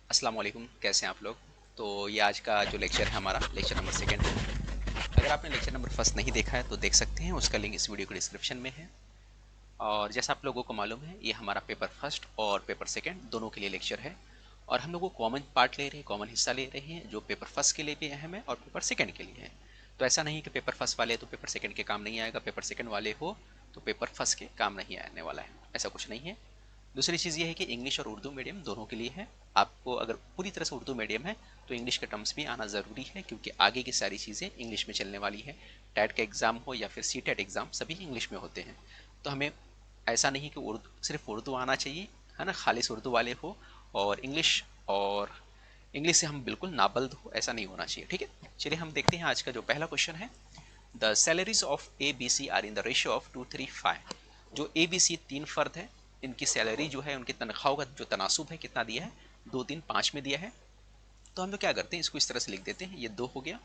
अस्सलाम वालेकुम, कैसे हैं आप लोग। तो ये आज का जो लेक्चर है हमारा लेक्चर नंबर सेकंड है। अगर आपने लेक्चर नंबर फर्स्ट नहीं देखा है तो देख सकते हैं, उसका लिंक इस वीडियो के डिस्क्रिप्शन में है। और जैसा आप लोगों को मालूम है, ये हमारा पेपर फर्स्ट और पेपर सेकंड दोनों के लिए लेक्चर है। और हम लोग कॉमन पार्ट ले रहे हैं, कॉमन हिस्सा ले रहे हैं, जो पेपर फर्स्ट के लिए भी अहम है और पेपर सेकंड के लिए है। तो ऐसा नहीं कि पेपर फर्स्ट वाले तो पेपर सेकंड के काम नहीं आएगा, पेपर सेकंड वाले हो तो पेपर फर्स्ट के काम नहीं आने वाला है, ऐसा कुछ नहीं है। दूसरी चीज़ ये है कि इंग्लिश और उर्दू मीडियम दोनों के लिए है। आपको अगर पूरी तरह से उर्दू मीडियम है तो इंग्लिश के टर्म्स भी आना ज़रूरी है, क्योंकि आगे की सारी चीज़ें इंग्लिश में चलने वाली है। टैट का एग्ज़ाम हो या फिर सी टेट एग्ज़ाम, सभी इंग्लिश में होते हैं। तो हमें ऐसा नहीं कि उर्दू सिर्फ उर्दू आना चाहिए, है ना, खालिस उर्दू वाले हो और इंग्लिश से हम बिल्कुल नाबल्द हो, ऐसा नहीं होना चाहिए। ठीक है, चलिए हम देखते हैं आज का जो पहला क्वेश्चन है। The salaries of A B C are in the ratio of 2-3-5। जो ए बी सी तीन फर्द है, इनकी सैलरी जो है, उनकी तनख्वाहों का जो तनासुब है कितना दिया है, 2-3-5 में दिया है। तो हम लोग क्या करते हैं, इसको इस तरह से लिख देते हैं, ये 2 हो गया,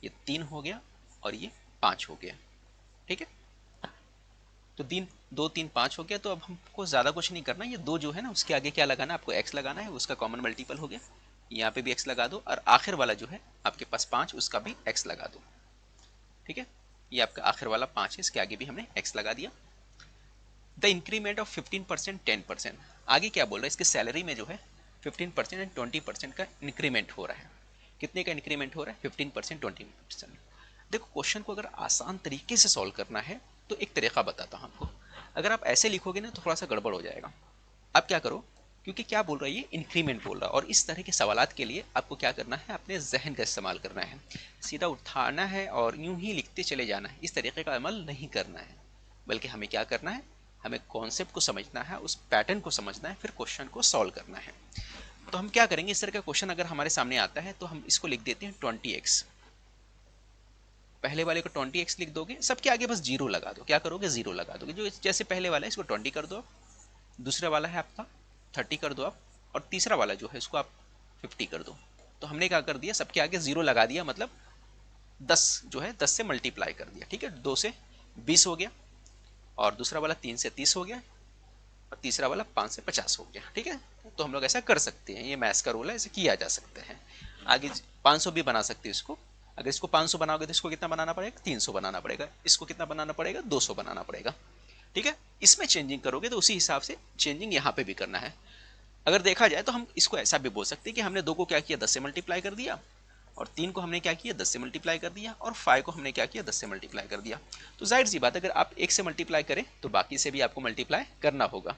ये 3 हो गया और ये 5 हो गया। ठीक है, तो 2-3-5 हो गया। तो अब हमको ज़्यादा कुछ नहीं करना, ये 2 जो है ना उसके आगे क्या लगाना है, आपको एक्स लगाना है, उसका कॉमन मल्टीपल हो गया, यहाँ पे भी एक्स लगा दो, और आखिर वाला जो है आपके पास 5, उसका भी एक्स लगा दो। ठीक है, ये आपका आखिर वाला 5 है, इसके आगे भी हमने एक्स लगा दिया। The increment of 15%, 10%। आगे क्या बोल रहा है, इसकी सैलरी में जो है 15% एंड 20% का इंक्रीमेंट हो रहा है। कितने का इंक्रीमेंट हो रहा है, 15%, 20%। देखो, क्वेश्चन को अगर आसान तरीके से सॉल्व करना है तो एक तरीका बताता हूँ आपको। अगर आप ऐसे लिखोगे ना तो थोड़ा सा गड़बड़ हो जाएगा। आप क्या करो, क्योंकि क्या बोल रहा है, ये इंक्रीमेंट बोल रहा है, और इस तरह के सवालात के लिए आपको क्या करना है, अपने जहन का इस्तेमाल करना है। सीधा उठाना है और यूं ही लिखते चले जाना है, इस तरीके का अमल नहीं करना है। बल्कि हमें क्या करना है, हमें कॉन्सेप्ट को समझना है, उस पैटर्न को समझना है, फिर क्वेश्चन को सॉल्व करना है। तो हम क्या करेंगे, इस तरह का क्वेश्चन अगर हमारे सामने आता है तो हम इसको लिख देते हैं 20x। पहले वाले को 20x लिख दोगे, सबके आगे बस जीरो लगा दो। क्या करोगे, जीरो लगा दोगे। जो जैसे पहले वाला है इसको 20 कर दो, दूसरा वाला है आपका 30 कर दो आप, और तीसरा वाला जो है इसको आप 50 कर दो। तो हमने क्या कर दिया, सबके आगे जीरो लगा दिया, मतलब 10 जो है 10 से मल्टीप्लाई कर दिया। ठीक है, 2 से 20 हो गया, और दूसरा वाला 3 से 30 हो गया, और तीसरा वाला 5 से 50 हो गया। ठीक है, तो हम लोग ऐसा कर सकते हैं, ये मैथ्स का रूल है, ऐसे किया जा सकता है। आगे 500 भी बना सकते हैं इसको। अगर इसको 500 बनाओगे तो इसको कितना बनाना पड़ेगा, 300 बनाना पड़ेगा। इसको कितना बनाना पड़ेगा, 200 बनाना पड़ेगा। ठीक है, इसमें चेंजिंग करोगे तो उसी हिसाब से चेंजिंग यहाँ पे भी करना है। अगर देखा जाए तो हम इसको ऐसा भी बोल सकते हैं कि हमने 2 को क्या किया, 10 से मल्टीप्लाई कर दिया, और 3 को हमने क्या किया, 10 से मल्टीप्लाई कर दिया, और 5 को हमने क्या किया, 10 से मल्टीप्लाई कर दिया। तो जाहिर सी बात, अगर आप 1 से मल्टीप्लाई करें तो बाकी से भी आपको मल्टीप्लाई करना होगा।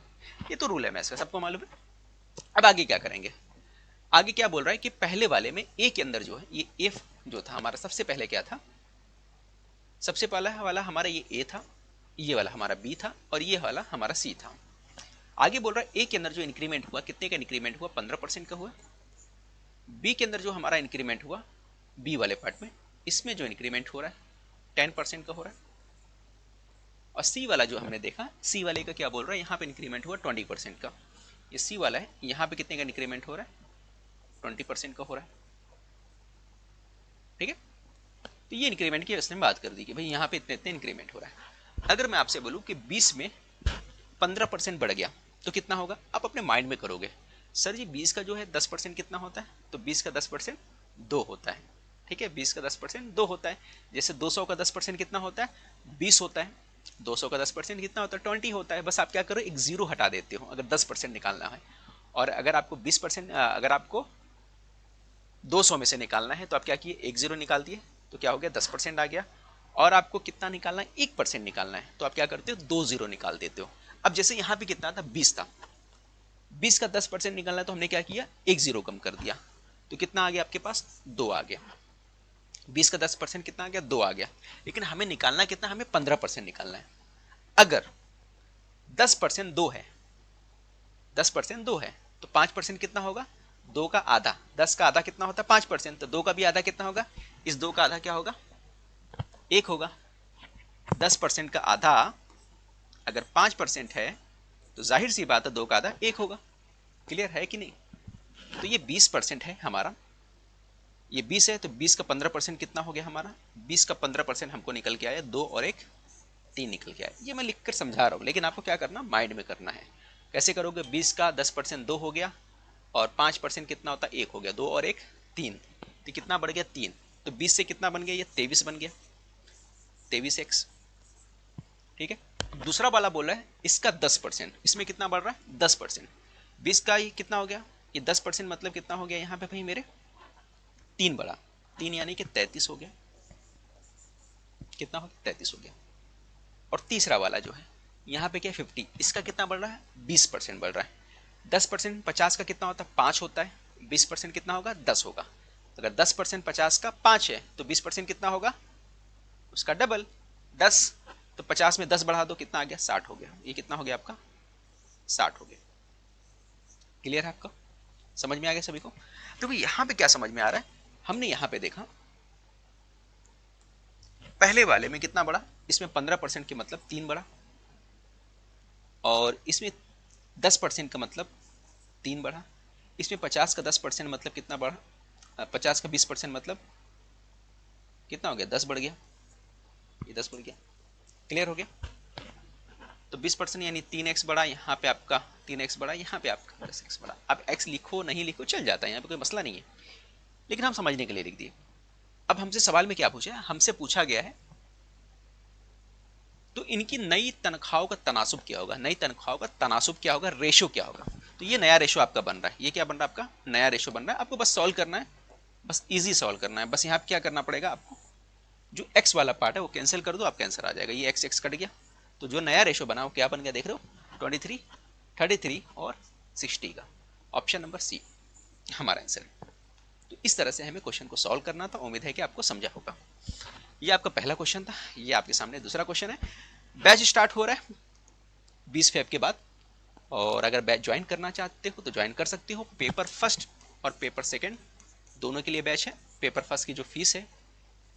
ये तो रूल है मैथ्स का, सबको मालूम है। अब आगे क्या करेंगे, आगे क्या बोल रहा है कि पहले वाले में ए के अंदर जो है, ये ए जो था हमारा, सबसे पहले क्या था, सबसे पहला वाला हमारा ये ए था, ये वाला हमारा बी था, और ये वाला हमारा सी था। आगे बोल रहा है ए के अंदर जो इंक्रीमेंट हुआ, कितने का इंक्रीमेंट हुआ, 15% का हुआ। बी के अंदर जो हमारा इंक्रीमेंट हुआ, बी वाले पार्ट में, इसमें जो इंक्रीमेंट हो रहा है 10% का हो रहा है। और सी वाला जो हमने देखा, सी वाले का क्या बोल रहा है, यहाँ पे इंक्रीमेंट हुआ 20% का। ये सी वाला है, यहाँ पे कितने का इंक्रीमेंट हो रहा है, 20% का हो रहा है। ठीक है, तो ये इंक्रीमेंट की उसने बात कर दी कि भाई यहाँ पे इतने इतने इंक्रीमेंट हो रहा है। अगर मैं आपसे बोलूँ कि 20 में 15% बढ़ गया तो कितना होगा, आप अपने माइंड में करोगे। सर जी 20 का जो है 10% कितना होता है, तो 20 का 10% 2 होता है। ठीक है, 20 का 10% 2 होता है। जैसे 200 का 10% कितना होता है, 20 होता है। 200 का 10% कितना होता है, 20 होता है। बस आप क्या करो, एक जीरो हटा देते हो अगर 10% निकालना है। और अगर आपको 20%, अगर आपको 200 में से निकालना है तो आप क्या किए, एक जीरो निकाल दिए, तो क्या हो गया, 10% आ गया। और आपको कितना निकालना है, 1% निकालना है, तो आप क्या करते हो, 2 जीरो निकाल देते हो। अब जैसे यहाँ पे कितना था, 20 था, 20 का 10% निकालना है, तो हमने क्या किया, एक जीरो कम कर दिया, तो कितना आ गया आपके पास, 2 आ गया। 20 का 10% कितना आ गया, 2 आ गया। लेकिन हमें निकालना कितना, हमें 15% निकालना है। अगर 10% 2 है, 10% 2 है, तो 5% कितना होगा, 2 का आधा, 10 का आधा कितना होता है, 5%, तो 2 का भी आधा कितना होगा, इस 2 का आधा क्या होगा, 1 होगा। 10% का आधा अगर 5% है तो जाहिर सी बात है 2 का आधा 1 होगा। क्लियर है कि नहीं। तो ये 20% है हमारा, ये 20 है, तो 20 का 15% कितना हो गया हमारा, 20 का 15% हमको निकल के आया 2 और 1 3 निकल के आया। ये मैं लिख कर समझा रहा हूँ, लेकिन आपको क्या करना, माइंड में करना है। कैसे करोगे, 20 का 10% 2 हो गया, और 5% कितना होता है, 1 हो गया, 2 और 1 3, तो कितना बढ़ गया 3, तो 20 से कितना बन गया, ये 23 बन गया, 23x। ठीक है, दूसरा वाला बोला है इसका 10%, इसमें कितना बढ़ रहा है 10%, 20 का ये कितना हो गया, ये 10% मतलब कितना हो गया यहाँ पे भाई मेरे 3 बढ़ा, 3 यानी कि 33 हो गया, कितना हो गया 33 हो गया। और तीसरा वाला जो है यहाँ पे क्या 50, इसका कितना बढ़ रहा है 20% बढ़ रहा है, 10% 50 का कितना होता है 5 होता है, 20% कितना होगा 10 होगा, अगर 10% 50 का 5 है तो 20% कितना होगा उसका डबल 10, तो 50 में 10 बढ़ा दो कितना आ गया 60 हो गया, ये कितना हो गया आपका 60 हो गया। क्लियर है आपका, समझ में आ गया सभी को। तो यहाँ पे क्या समझ में आ रहा है, हमने यहाँ पे देखा पहले वाले में कितना बढ़ा, इसमें 15% के मतलब 3 बढ़ा, और इसमें 10% का मतलब 3 बढ़ा, इसमें 50 का 10% मतलब कितना बढ़ा, 50 का 20% मतलब कितना हो गया 10 बढ़ गया, ये 10 बढ़ गया। क्लियर हो गया, तो 20% यानी 3x बढ़ा, यहाँ पे आपका 3x बढ़ा, यहाँ पे आपका 10x बढ़ा। अब x लिखो नहीं लिखो चल जाता है, यहाँ पे कोई मसला नहीं है, लेकिन हम समझने के लिए लिख दिए। अब हमसे सवाल में क्या पूछा है, हमसे पूछा गया है तो इनकी नई तनख्वाहों का तनासुब क्या होगा, नई तनख्वाहों का तनासुब क्या होगा, रेशो क्या होगा। तो ये नया रेशो आपका बन रहा है, ये क्या बन रहा है आपका नया रेशो बन रहा है, आपको बस सॉल्व करना है, बस इजी सॉल्व करना है। बस यहाँ क्या करना पड़ेगा आपको, जो x वाला पार्ट है वो कैंसिल कर दो, आपका आंसर आ जाएगा, ये x कट गया, तो जो नया रेशो बना वो क्या बन गया देख रहे हो 23, 33 और 60 का, ऑप्शन नंबर सी हमारा आंसर है। तो इस तरह से हमें क्वेश्चन को सॉल्व करना था, उम्मीद है कि आपको समझा होगा। ये आपका पहला क्वेश्चन था, ये आपके सामने दूसरा क्वेश्चन है। बैच स्टार्ट हो रहा है 20 फेब के बाद, और अगर बैच ज्वाइन करना चाहते हो तो ज्वाइन कर सकते हो। पेपर फर्स्ट और पेपर सेकेंड दोनों के लिए बैच है। पेपर फर्स्ट की जो फीस है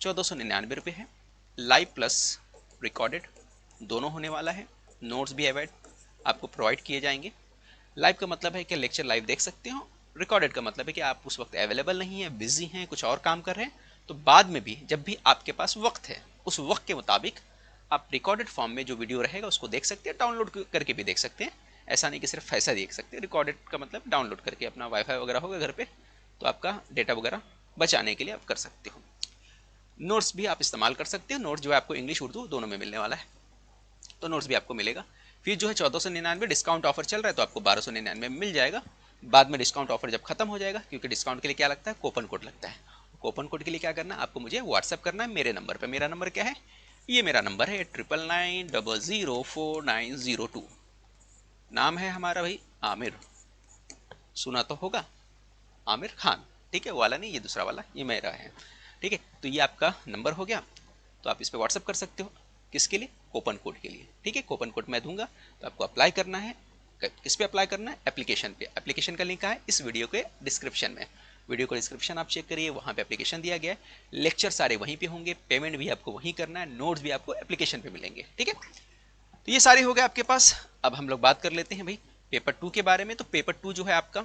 1499 रुपये है, लाइव प्लस रिकॉर्डेड दोनों होने वाला है, नोट्स भी अवॉइड आपको प्रोवाइड किए जाएंगे। लाइव का मतलब है कि लेक्चर लाइव देख सकते हो, रिकॉर्डेड का मतलब है कि आप उस वक्त अवेलेबल नहीं है, बिजी हैं, कुछ और काम कर रहे हैं, तो बाद में भी जब भी आपके पास वक्त है उस वक्त के मुताबिक आप रिकॉर्डेड फॉर्म में जो वीडियो रहेगा उसको देख सकते हैं, डाउनलोड करके भी देख सकते हैं। ऐसा नहीं कि सिर्फ ऐसा देख सकते हैं, रिकॉर्डेड का मतलब डाउनलोड करके, अपना वाईफाई वगैरह होगा घर पे तो आपका डेटा वगैरह बचाने के लिए आप कर सकते हो। नोट्स भी आप इस्तेमाल कर सकते हो, नोट्स जो है आपको इंग्लिश उर्दू दोनों में मिलने वाला है, तो नोट्स भी आपको मिलेगा। फिर जो है 1499 डिस्काउंट ऑफर चल रहा है तो आपको 1299 में मिल जाएगा। बाद में डिस्काउंट ऑफर जब खत्म हो जाएगा, क्योंकि डिस्काउंट के लिए क्या लगता है कूपन कोड लगता है, कूपन कोड के लिए क्या करना है आपको मुझे व्हाट्सअप करना है मेरे नंबर पर। मेरा नंबर क्या है, ये मेरा नंबर है 99904902। नाम है हमारा भाई आमिर, सुना तो होगा आमिर खान, ठीक है, वो वाला नहीं, ये दूसरा वाला, ये मेरा है, ठीक है। तो ये आपका नंबर हो गया, तो आप इस पर व्हाट्सअप कर सकते हो, किसके लिए, कूपन कोड के लिए, ठीक है। कूपन कोड मैं दूंगा, तो आपको अप्लाई करना है, किस पे अप्लाई करना है, एप्लीकेशन पे। एप्लीकेशन का लिंक है इस वीडियो के डिस्क्रिप्शन में, वीडियो का डिस्क्रिप्शन आप चेक करिए, वहाँ पे एप्लीकेशन दिया गया है, लेक्चर सारे वहीं पे होंगे, पेमेंट भी आपको वहीं करना है, नोट्स भी आपको एप्लीकेशन पे मिलेंगे, ठीक है। तो ये सारे हो गए आपके पास। अब हम लोग बात कर लेते हैं भाई पेपर 2 के बारे में। तो पेपर 2 जो है आपका,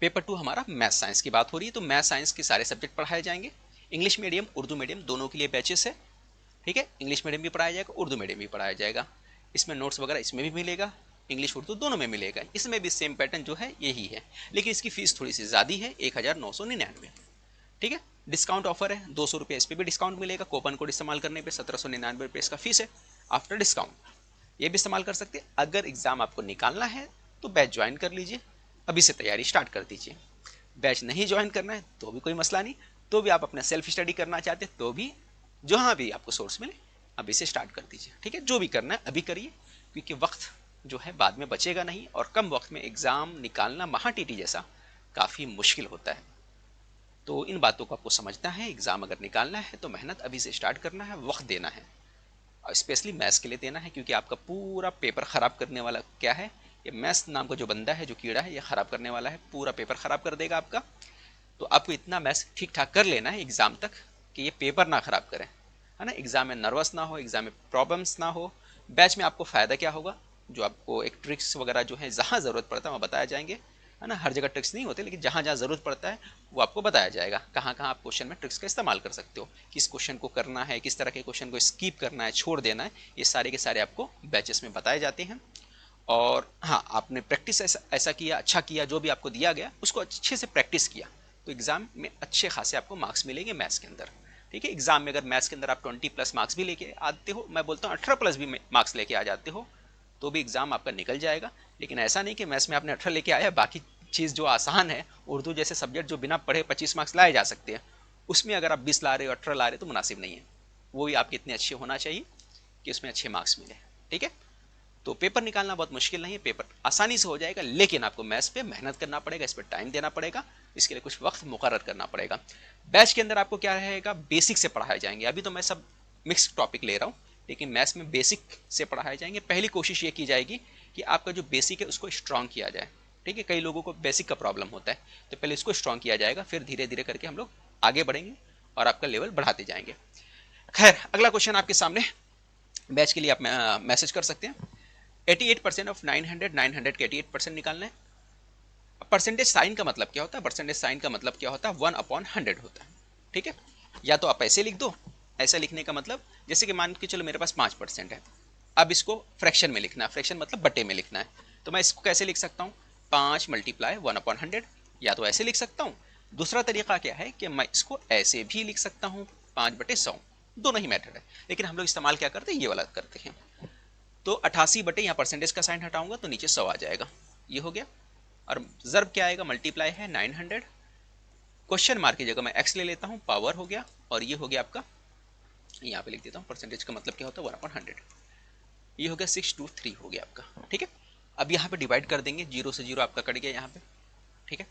पेपर 2 हमारा मैथ साइंस की बात हो रही है, तो मैथ साइंस के सारे सब्जेक्ट पढ़ाए जाएंगे, इंग्लिश मीडियम उर्दू मीडियम दोनों के लिए बैचेस है, ठीक है। इंग्लिश मीडियम भी पढ़ाया जाएगा, उर्दू मीडियम भी पढ़ाया जाएगा, इसमें नोट्स वगैरह इसमें भी मिलेगा, इंग्लिश उर्दू दोनों में मिलेगा। इसमें भी सेम पैटर्न जो है यही है, लेकिन इसकी फीस थोड़ी सी ज़्यादा है, 1999, ठीक है। डिस्काउंट ऑफर है 200 रुपये, इस पर भी डिस्काउंट मिलेगा, कूपन कोड इस्तेमाल करने पर 1799 रुपये इसका फीस है आफ्टर डिस्काउंट, ये भी इस्तेमाल कर सकते हैं। अगर एग्ज़ाम आपको निकालना है तो बैच ज्वाइन कर लीजिए, अभी से तैयारी स्टार्ट कर दीजिए। बैच नहीं ज्वाइन करना है तो भी कोई मसला नहीं, तो भी आप अपना सेल्फ स्टडी करना चाहते हैं तो भी जहाँ भी आपको सोर्स मिले अभी से स्टार्ट कर दीजिए, ठीक है। जो भी करना है अभी करिए, क्योंकि वक्त जो है बाद में बचेगा नहीं, और कम वक्त में एग्ज़ाम निकालना महा टीटी जैसा काफ़ी मुश्किल होता है। तो इन बातों को आपको समझना है, एग्ज़ाम अगर निकालना है तो मेहनत अभी से स्टार्ट करना है, वक्त देना है, और स्पेशली मैथ्स के लिए देना है, क्योंकि आपका पूरा पेपर ख़राब करने वाला क्या है, ये मैथ्स नाम का जो बंदा है, जो कीड़ा है, ये ख़राब करने वाला है, पूरा पेपर ख़राब कर देगा आपका। तो आपको इतना मैथ्स ठीक ठाक कर लेना है एग्ज़ाम तक कि ये पेपर ना ख़राब करें, है ना, एग्ज़ाम में नर्वस ना हो, एग्ज़ाम में प्रॉब्लम्स ना हो। बैच में आपको फ़ायदा क्या होगा, जो आपको एक ट्रिक्स वगैरह जो है जहाँ ज़रूरत पड़ता है वहाँ बताया जाएंगे, है ना। हर जगह ट्रिक्स नहीं होते, लेकिन जहाँ जहाँ ज़रूरत पड़ता है वो आपको बताया जाएगा, कहाँ कहाँ आप क्वेश्चन में ट्रिक्स का इस्तेमाल कर सकते हो, किस क्वेश्चन को करना है, किस तरह के क्वेश्चन को स्किप करना है, छोड़ देना है, ये सारे के सारे आपको बैचेस में बताए जाते हैं। और हाँ, आपने प्रैक्टिस ऐसा किया, अच्छा किया, जो भी आपको दिया गया उसको अच्छे से प्रैक्टिस किया, तो एग्जाम में अच्छे खासे आपको मार्क्स मिलेंगे मैथ्स के अंदर। ठीक है, एग्जाम में अगर मैथ्स के अंदर आप 20+ मार्क्स भी लेके आते हो, मैं बोलता हूँ 18+ भी मार्क्स लेके आ जाते हो, तो भी एग्जाम आपका निकल जाएगा। लेकिन ऐसा नहीं कि मैथ्स में आपने 18 लेके आया, बाकी चीज़ जो आसान है, उर्दू जैसे सब्जेक्ट जो बिना पढ़े 25 मार्क्स लाए जा सकते हैं, उसमें अगर आप 20 ला रहे हो, 18 ला रहे हो, तो मुनासिब नहीं है। वो भी आपके इतने अच्छे होना चाहिए कि उसमें अच्छे मार्क्स मिले। ठीक है, तो पेपर निकालना बहुत मुश्किल नहीं है, पेपर आसानी से हो जाएगा, लेकिन आपको मैथ्स पे मेहनत करना पड़ेगा, इस पर टाइम देना पड़ेगा, इसके लिए कुछ वक्त मुकर्रर करना पड़ेगा। बैच के अंदर आपको क्या रहेगा, बेसिक से पढ़ाए जाएंगे। अभी तो मैं सब मिक्स टॉपिक ले रहा हूँ, लेकिन मैथ्स में बेसिक से पढ़ाए जाएंगे। पहली कोशिश ये की जाएगी कि आपका जो बेसिक है उसको स्ट्रांग किया जाए। ठीक है, कई लोगों को बेसिक का प्रॉब्लम होता है, तो पहले इसको स्ट्रांग किया जाएगा, फिर धीरे धीरे करके हम लोग आगे बढ़ेंगे और आपका लेवल बढ़ाते जाएंगे। खैर, अगला क्वेश्चन आपके सामने, बैच के लिए आप मैसेज कर सकते हैं। 88% ऑफ 900, 900 के 88% निकालना है। परसेंटेज साइन का मतलब क्या होता है, परसेंटेज साइन का मतलब क्या होता है, 1/100 होता है। ठीक है, या तो आप ऐसे लिख दो, ऐसा लिखने का मतलब, जैसे कि मान के चलो मेरे पास 5% है, अब इसको फ्रैक्शन में लिखना है, फ्रैक्शन मतलब बटे में लिखना है, तो मैं इसको कैसे लिख सकता हूँ, 5 × 1/100, या तो ऐसे लिख सकता हूँ। दूसरा तरीका क्या है कि मैं इसको ऐसे भी लिख सकता हूँ, 5/100, दोनों ही मेथड है, लेकिन हम लोग इस्तेमाल क्या करते हैं, ये वाला करते हैं। तो 88 बटे, यहाँ परसेंटेज का साइन हटाऊंगा तो नीचे 100 आ जाएगा, ये हो गया। और ज़र्ब क्या आएगा, मल्टीप्लाई है 900, क्वेश्चन मार्क की जगह मैं एक्स ले लेता हूँ, पावर हो गया, और ये हो गया आपका, यहाँ पे लिख देता हूँ, परसेंटेज का मतलब क्या होता है 1/100, ये हो गया 623 हो गया आपका। ठीक है, अब यहाँ पे डिवाइड कर देंगे, 0 से 0 आपका कट गया यहाँ पे। ठीक है,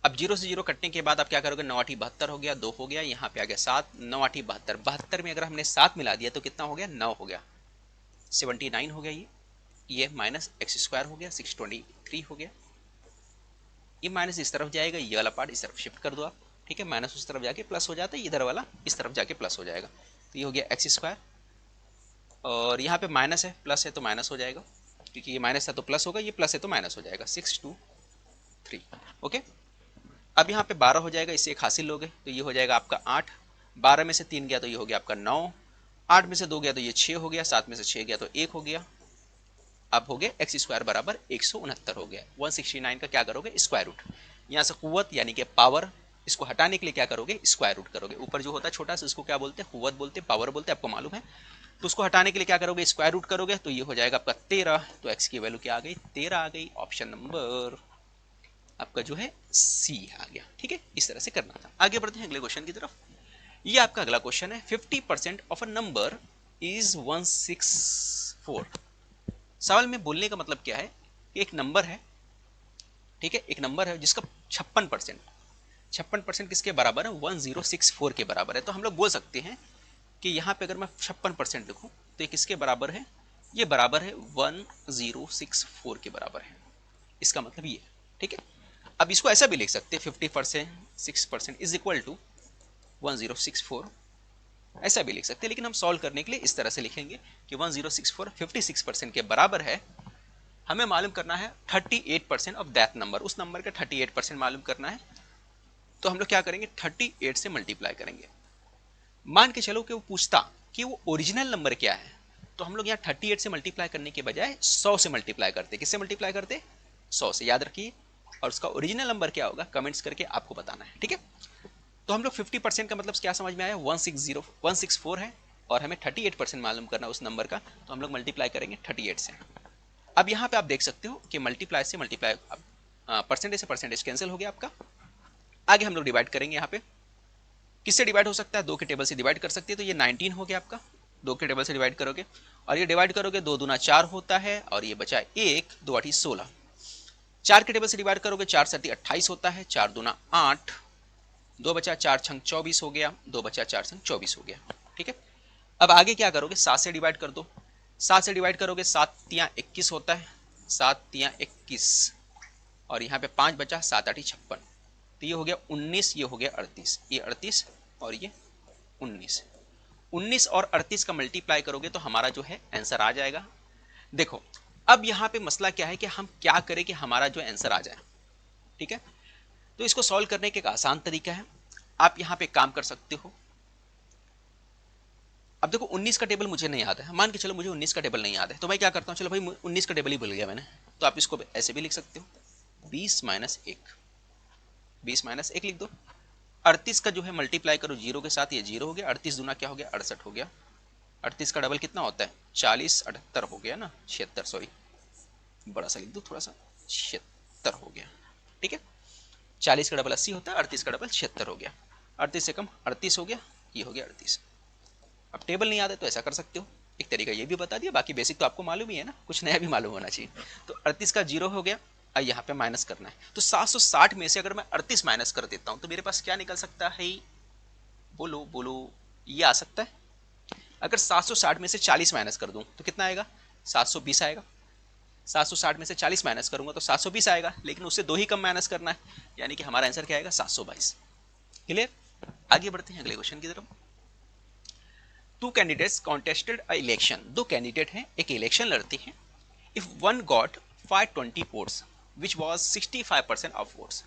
अब 0 से 0 कटने के बाद आप क्या करोगे, 9 8 72 हो गया, 2 हो गया, यहाँ पे आ गया 7, 9 8 72, 72 में अगर हमने 7 मिला दिया तो कितना हो गया, 9 हो गया, 79 हो गया, ये माइनस x² हो गया, 623 हो गया, ये माइनस इस तरफ जाएगा, ये वाला पार्ट इस तरफ शिफ्ट कर दो आप। ठीक है, माइनस उस तरफ जाके प्लस हो जाता है, इधर वाला इस तरफ जाके प्लस हो जाएगा, तो ये हो गया x², और यहाँ पे माइनस है, प्लस है तो माइनस हो जाएगा, क्योंकि ये माइनस है तो प्लस होगा, ये प्लस है तो माइनस हो जाएगा, 623। ओके, अब यहाँ पे 12 हो जाएगा, इससे एक हासिल लोगे तो ये हो जाएगा आपका 8, 12 में से 3 गया तो ये हो गया आपका 9, 8 में से 2 गया तो ये 6 हो गया, 7 में से 6 गया तो 1 हो गया। अब हो गया x² बराबर 169 हो गया। 169 का क्या करोगे, स्क्वायर रूट, यहाँ से कुव्वत यानी कि पावर, इसको हटाने के लिए क्या करोगे, स्क्वायर रूट करोगे। ऊपर जो होता है छोटा सा, इसको क्या बोलते हैं, कुव्वत बोलते हैं, पावर बोलते हैं, आपको मालूम है। तो उसको हटाने के लिए क्या करोगे, स्क्वायर रूट करोगे, तो ये हो जाएगा आपका 13, तो x की वैल्यू क्या आ गई, 13 आ गई। ऑप्शन नंबर आपका जो है सी आ गया। ठीक है, इस तरह से करना था। आगे बढ़ते हैं अगले क्वेश्चन की तरफ। ये आपका अगला क्वेश्चन है, 50% ऑफ अ नंबर इज 164। सवाल में बोलने का मतलब क्या है कि एक नंबर है, ठीक है, एक नंबर है जिसका 56% किसके बराबर है, 1064 के बराबर है। तो हम लोग बोल सकते हैं कि यहाँ पे अगर मैं 56% लिखूं तो ये किसके बराबर है, ये बराबर है 1064 के बराबर है, इसका मतलब ये। ठीक है, अब इसको ऐसा भी लिख सकते हैं, 50% इज इक्वल टू 1064, ऐसा भी लिख सकते हैं, लेकिन हम सॉल्व करने के लिए इस तरह से लिखेंगे कि 1064 56% के बराबर है। हमें मालूम करना है 38% ऑफ दैट नंबर, उस नंबर का 38% मालूम करना है। तो हम लोग क्या करेंगे, 38 से मल्टीप्लाई करेंगे। मान के चलो कि वो पूछता कि वो ओरिजिनल नंबर क्या है, तो हम लोग यहाँ 38 से मल्टीप्लाई करने के बजाय 100 से मल्टीप्लाई करते। किससे मल्टीप्लाई करते, 100 से, याद रखिए। और उसका ओरिजिनल नंबर क्या होगा, कमेंट्स करके आपको बताना है। ठीक है, तो हम लोग 50% का मतलब क्या समझ में आया, 164 है, और हमें 38% मालूम करना उस नंबर का, तो हम लोग मल्टीप्लाई करेंगे 38 से। अब यहाँ पे आप देख सकते हो कि मल्टीप्लाई से मल्टीप्लाई, परसेंटेज से परसेंटेज कैंसिल हो गया आपका। आगे हम लोग डिवाइड करेंगे, यहाँ पे किससे डिवाइड हो सकता है, 2 के टेबल से डिवाइड कर सकते हैं, तो ये 19 हो गया आपका, 2 के टेबल से डिवाइड करोगे, और ये डिवाइड करोगे, 2 दूना 4 होता है, और ये बचा 1, 2 8 16, 4 के टेबल से डिवाइड करोगे, 4 7 28 होता है, 4 दूना 8, 2 बचा 4 छंग 24 हो गया, 2 बचा 4 छंग 24 हो गया। ठीक है, अब आगे क्या करोगे, 7 से डिवाइड कर दो, 7 से डिवाइड करोगे, 7 तियां 21 होता है, 7 तियां 21, और यहाँ पे 5 बचा, 7 8 56, तो ये हो गया 19, ये हो गया 38, ये 38 और ये 19, 19 और 38 का मल्टीप्लाई करोगे तो हमारा जो है आंसर आ जाएगा। देखो, अब यहाँ पे मसला क्या है कि हम क्या करें कि हमारा जो आंसर आ जाए। ठीक है, तो इसको सॉल्व करने का एक आसान तरीका है, आप यहाँ पे काम कर सकते हो। अब देखो 19 का टेबल मुझे नहीं याद है, मान के चलो मुझे 19 का टेबल नहीं याद है, तो मैं क्या करता हूँ, चलो भाई 19 का टेबल ही भूल गया मैंने, तो आप इसको ऐसे भी लिख सकते हो 20 माइनस 1, 20 माइनस 1 लिख दो। 38 का जो है मल्टीप्लाई करो जीरो के साथ, ये जीरो हो गया, 38 दूना क्या हो गया 68 हो गया। 38 का डबल कितना होता है 40, 78 हो गया ना, 76 सॉरी, बड़ा सा लिख दो थोड़ा सा, 76 हो गया। ठीक है, 40 का डबल 80 होता है, 38 का डबल 76 हो गया, 38 से कम 38 हो गया, ये हो गया 38। अब टेबल नहीं आता तो ऐसा कर सकते हो, एक तरीका ये भी बता दिया, बाकी बेसिक तो आपको मालूम ही है ना, कुछ नया भी मालूम होना चाहिए। तो 38 का जीरो हो गया, अब यहाँ पे माइनस करना है, तो 760 में से अगर मैं 38 माइनस कर देता हूँ तो मेरे पास क्या निकल सकता है, बोलो बोलो, ये आ सकता है। अगर 760 में से 40 माइनस कर दूं तो कितना आएगा 720 आएगा। 760 में से 40 माइनस करूंगा तो 720 आएगा, लेकिन उससे दो ही कम माइनस करना है, यानी कि हमारा आंसर क्या आएगा 722। क्लियर, आगे बढ़ते हैं अगले क्वेश्चन की तरफ। Two candidates contested a election, दो कैंडिडेट हैं एक इलेक्शन लड़ते हैं। If one got 520 votes which was 65% of votes.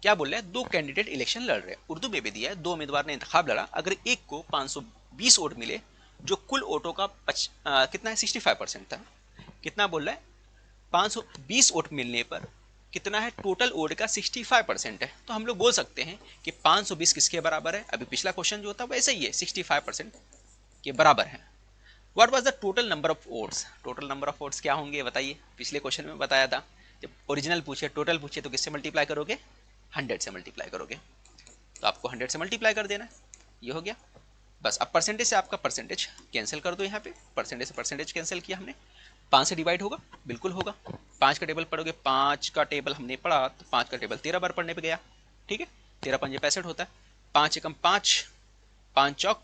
क्या बोल रहा है, दो कैंडिडेट इलेक्शन लड़ रहे हैं, उर्दू में भी दिया है, दो उम्मीदवार ने इंतखाब लड़ा, अगर एक को 520 वोट मिले जो कुल वोटों का कितना है 65% था, कितना बोल रहा है 520 वोट मिलने पर कितना है टोटल वोट का 65% है, तो हम लोग बोल सकते हैं कि 520 किसके बराबर है, अभी पिछला क्वेश्चन जो था वैसे ही है 65% के बराबर है। What was the total number of votes, total number of votes क्या होंगे बताइए, पिछले क्वेश्चन में बताया था, जब ओरिजिनल पूछे टोटल पूछे तो किससे मल्टीप्लाई करोगे 100 से मल्टीप्लाई करोगे, तो आपको 100 से मल्टीप्लाई कर देना है, ये हो गया बस। अब परसेंटेज से आपका परसेंटेज कैंसिल कर दो, यहाँ पे परसेंटेज से परसेंटेज कैंसिल किया हमने, 5 से डिवाइड होगा, बिल्कुल होगा। 5 का टेबल पढ़ोगे, 5 का टेबल हमने पढ़ा तो 5 का टेबल 13 बार पढ़ने पे गया, ठीक है, 13 पंजे 65 होता है, 5 एकम 5, 5 चौक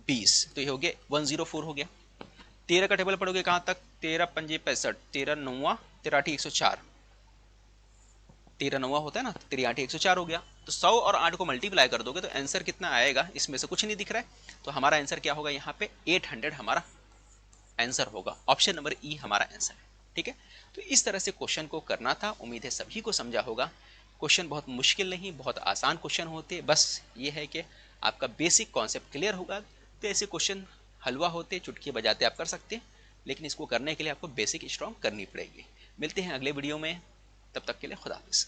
20, तो ये हो गया 104 हो गया। 13 का टेबल पढ़ोगे कहाँ तक, 13 पंजे 65, 13 नौवा 13 आठी 104, 13 नौवा होता है ना, 13 आठी 104 हो गया। तो 100 और 8 को मल्टीप्लाई कर दोगे तो आंसर कितना आएगा, इसमें से कुछ नहीं दिख रहा है, तो हमारा आंसर क्या होगा यहाँ पे 800 हमारा आंसर होगा, ऑप्शन नंबर ई हमारा आंसर है। ठीक है, तो इस तरह से क्वेश्चन को करना था, उम्मीद है सभी को समझा होगा। क्वेश्चन बहुत मुश्किल नहीं, बहुत आसान क्वेश्चन होते, बस ये है कि आपका बेसिक कॉन्सेप्ट क्लियर होगा तो ऐसे क्वेश्चन हलवा होते, चुटकी बजाते आप कर सकते हैं, लेकिन इसको करने के लिए आपको बेसिक स्ट्रॉन्ग करनी पड़ेगी। मिलते हैं अगले वीडियो में, तब तक के लिए खुदा हाफिज़।